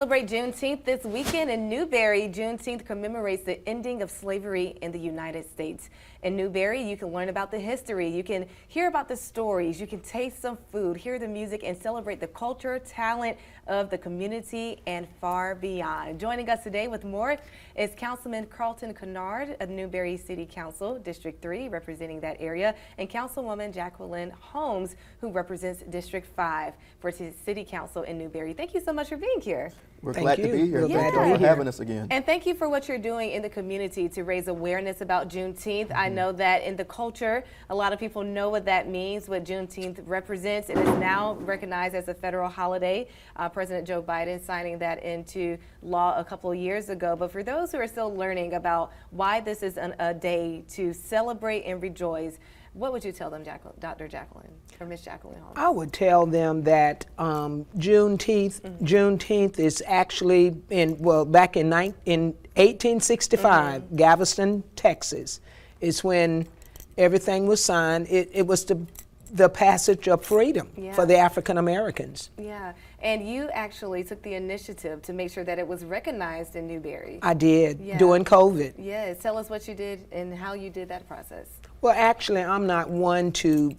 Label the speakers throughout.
Speaker 1: Celebrate Juneteenth this weekend in Newberry. Juneteenth commemorates the ending of slavery in the United States. In Newberry, you can learn about the history, you can hear about the stories, you can taste some food, hear the music, and celebrate the culture, talent of the community and far beyond. Joining us today with more is Councilman Carlton Kennard of Newberry City Council, District 3, representing that area, and Councilwoman Jacqueline Holmes, who represents District 5 for City Council in Newberry. Thank you so much for being here.
Speaker 2: We're glad to be here.
Speaker 1: Yeah.
Speaker 2: Thank you for having us again.
Speaker 1: And thank you for what you're doing in the community to raise awareness about Juneteenth. I know that in the culture, a lot of people know what that means, what Juneteenth represents. It is now recognized as a federal holiday. President Joe Biden signing that into law a couple of years ago. But for those who are still learning about why this is a day to celebrate and rejoice, what would you tell them, Dr. Jacqueline, or Miss Jacqueline Holmes?
Speaker 3: I would tell them that Juneteenth is actually back in 1865, Galveston, Texas, is when everything was signed. It was the passage of freedom for the African Americans.
Speaker 1: Yeah, and you actually took the initiative to make sure that it was recognized in Newberry.
Speaker 3: I did, during COVID.
Speaker 1: Yes, tell us what you did and how you did that process.
Speaker 3: Well, actually, I'm not one to,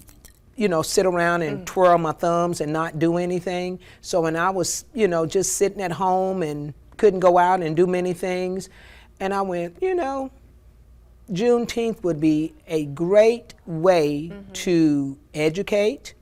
Speaker 3: sit around and twirl my thumbs and not do anything. So when I was, just sitting at home and couldn't go out and do many things, and I went, Juneteenth would be a great way to educate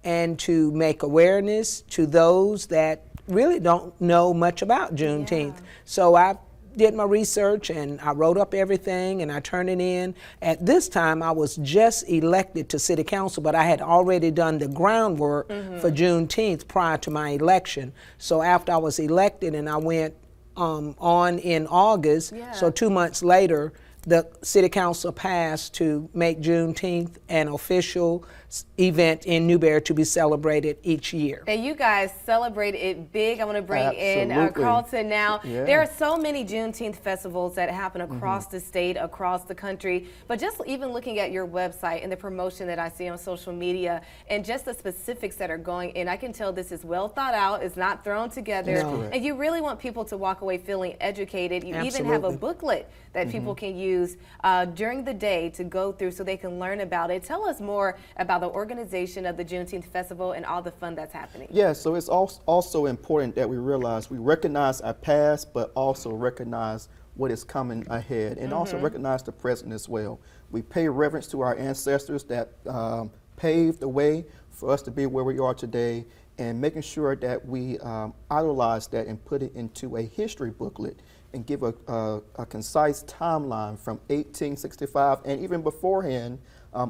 Speaker 3: and to make awareness to those that really don't know much about Juneteenth. So I did my research and I wrote up everything and I turned it in. At this time, I was just elected to City Council, but I had already done the groundwork for Juneteenth prior to my election. So after I was elected and I went on in August, so 2 months later, the City Council passed to make Juneteenth an official event in Newberry to be celebrated each year.
Speaker 1: And you guys celebrate it big. I want to bring in Carlton now. There are so many Juneteenth festivals that happen across the state, across the country, but just even looking at your website and the promotion that I see on social media and just the specifics that are going in, I can tell this is well thought out, it's not thrown together, and you really want people to walk away feeling educated. You even have a booklet that people can use during the day to go through so they can learn about it. Tell us more about the organization of the Juneteenth Festival and all the fun that's happening.
Speaker 2: Yeah, so it's also important that we realize we recognize our past, but also recognize what is coming ahead, and also recognize the present as well. We pay reverence to our ancestors that paved the way for us to be where we are today, and making sure that we idolize that and put it into a history booklet and give a concise timeline from 1865 and even beforehand,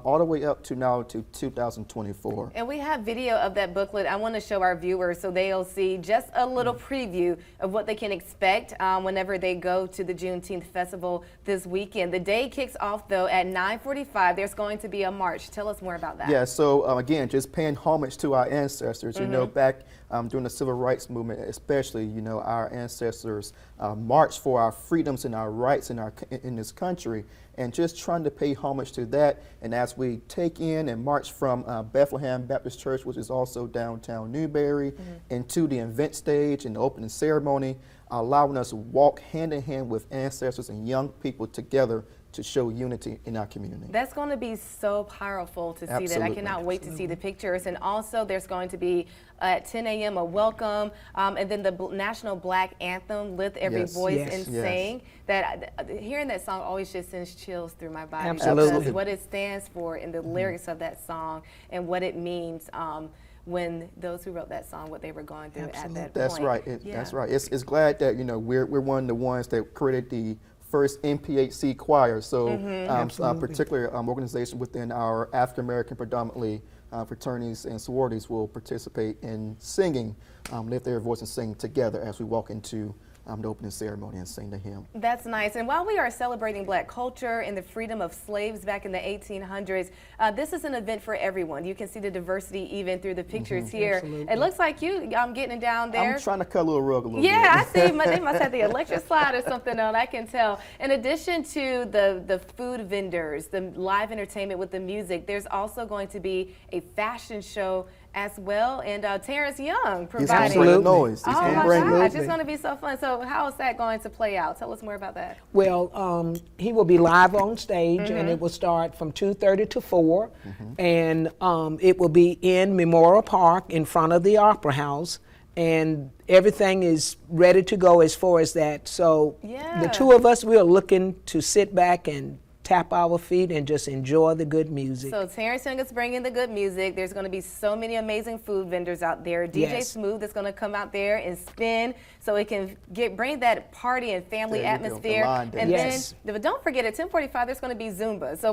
Speaker 2: all the way up to now to 2024.
Speaker 1: And we have video of that booklet. I want to show our viewers so they'll see just a little preview of what they can expect whenever they go to the Juneteenth Festival this weekend. The day kicks off, though, at 9:45. There's going to be a march. Tell us more about that.
Speaker 2: Yeah, so again, just paying homage to our ancestors. Back during the Civil Rights Movement, especially, our ancestors marched for our freedoms and our rights in this country, and just trying to pay homage to that. And as we take in and march from Bethlehem Baptist Church, which is also downtown Newberry, into the event stage and the opening ceremony, allowing us to walk hand in hand with ancestors and young people together to show unity in our community.
Speaker 1: That's going to be so powerful to see that. I cannot wait to see the pictures. And also there's going to be at 10 a.m. a welcome, and then the National Black Anthem, Lift Every Voice and Sing. That hearing that song always just sends chills through my body. Because what it stands for in the lyrics of that song and what it means when those who wrote that song, what they were going through at that
Speaker 2: That's
Speaker 1: point.
Speaker 2: Right. That's right. It's glad that we're one of the ones that created the first NPHC choir, so particular organization within our African American predominantly fraternities and sororities will participate in singing, lift their voice and sing together as we walk into the opening ceremony and sing the hymn.
Speaker 1: That's nice. And while we are celebrating Black culture and the freedom of slaves back in the 1800s, this is an event for everyone. You can see the diversity even through the pictures here.
Speaker 3: Absolutely.
Speaker 1: It looks like I'm getting down there.
Speaker 2: I'm trying to cut a little rug a little bit.
Speaker 1: Yeah, I see. They must have the electric slide or something on. I can tell. In addition to the food vendors, the live entertainment with the music, there's also going to be a fashion show as well, and Terrence Young
Speaker 2: He's
Speaker 1: providing.
Speaker 2: going to bring the noise. He's
Speaker 1: Oh
Speaker 2: going to
Speaker 1: my
Speaker 2: bring
Speaker 1: gosh,
Speaker 2: the
Speaker 1: it's going to be so fun. So how is that going to play out? Tell us more about that.
Speaker 3: Well, he will be live on stage, and it will start from 2:30 to 4, and it will be in Memorial Park in front of the Opera House, and everything is ready to go as far as that. So the two of us, we are looking to sit back and tap our feet and just enjoy the good music.
Speaker 1: So Terrence Young is bringing the good music. There's going to be so many amazing food vendors out there. DJ Smooth is going to come out there and spin, so it can bring that party and family atmosphere. And then, but don't forget at 10:45 there's going to be Zumba. So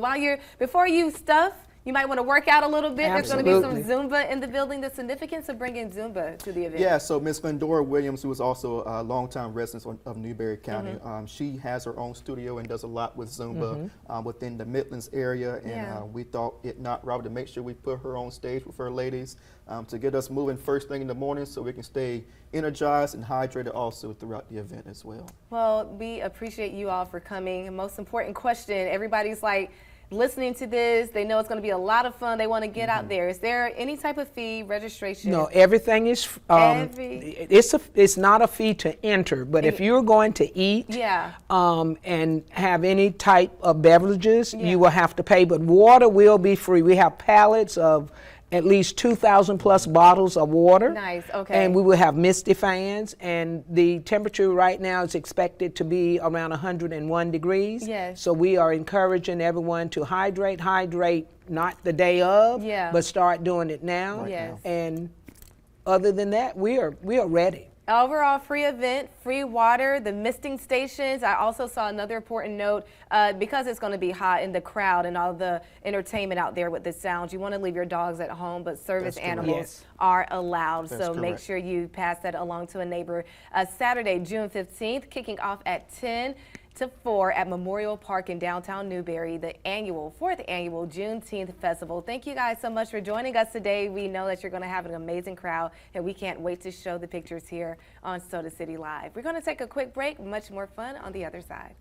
Speaker 1: before you stuff, you might want to work out a little bit.
Speaker 3: Absolutely.
Speaker 1: There's going to be some Zumba in the building. The significance of bringing Zumba to the event.
Speaker 2: Yeah, so Ms. Glendora Williams, who is also a longtime resident of Newberry County, she has her own studio and does a lot with Zumba within the Midlands area. And we thought it not right to make sure we put her on stage with her ladies to get us moving first thing in the morning so we can stay energized and hydrated also throughout the event as well.
Speaker 1: Well, we appreciate you all for coming. Most important question, everybody's like, listening to this, they know it's going to be a lot of fun. They want to get out there. Is there any type of fee, registration?
Speaker 3: No, everything is. It's not a fee to enter, but if you're going to eat, and have any type of beverages, you will have to pay. But water will be free. We have pallets of at least 2,000 plus bottles of water.
Speaker 1: Nice, okay.
Speaker 3: And we will have misty fans, and the temperature right now is expected to be around 101 degrees.
Speaker 1: Yes.
Speaker 3: So we are encouraging everyone to hydrate not the day of, but start doing it now.
Speaker 1: Yes.
Speaker 3: And other than that, we are ready.
Speaker 1: Overall free event, free water, the misting stations. I also saw another important note, because it's going to be hot in the crowd and all the entertainment out there with the sounds, you want to leave your dogs at home, but service animals are allowed. So make sure you pass that along to a neighbor. Saturday, June 15th, kicking off at 10 to 4 at Memorial Park in downtown Newberry, the fourth annual Juneteenth Festival. Thank you guys so much for joining us today. We know that you're going to have an amazing crowd, and we can't wait to show the pictures here on Soda City Live. We're going to take a quick break. Much more fun on the other side.